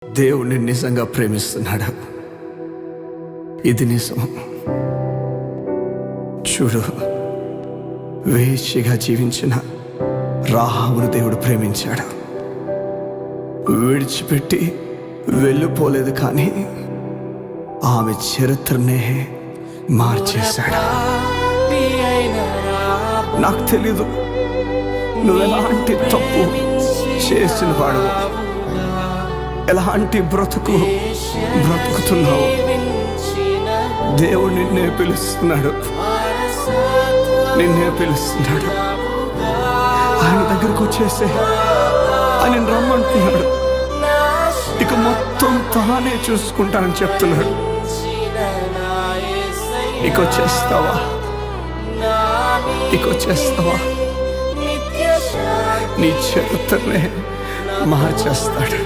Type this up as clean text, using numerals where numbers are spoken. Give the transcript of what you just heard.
దేవుణ్ణి నిజంగా ప్రేమిస్తున్నాడు. ఇది నిజం. చూడు, వేశ్యగా జీవించిన రాహాబును దేవుడు ప్రేమించాడు. విడిచిపెట్టి వెళ్ళిపోలేదు, కానీ ఆమె చరిత్రనే మార్చేశాడు. నాకు తెలీదు నువ్వు ఎలాంటి తప్పు చేసిన వాడు, ఎలాంటి బ్రతుకుతున్నావు. దేవుడు నిన్నే పిలుస్తున్నాడు. ఆయన దగ్గరకు వచ్చేసే ఆయన రమ్మంటున్నాడు. ఇక మొత్తం తానే చూసుకుంటానని చెప్తున్నాడు. ఇక వచ్చేస్తావా? నీ చరిత్రనే మార్చేస్తాడు.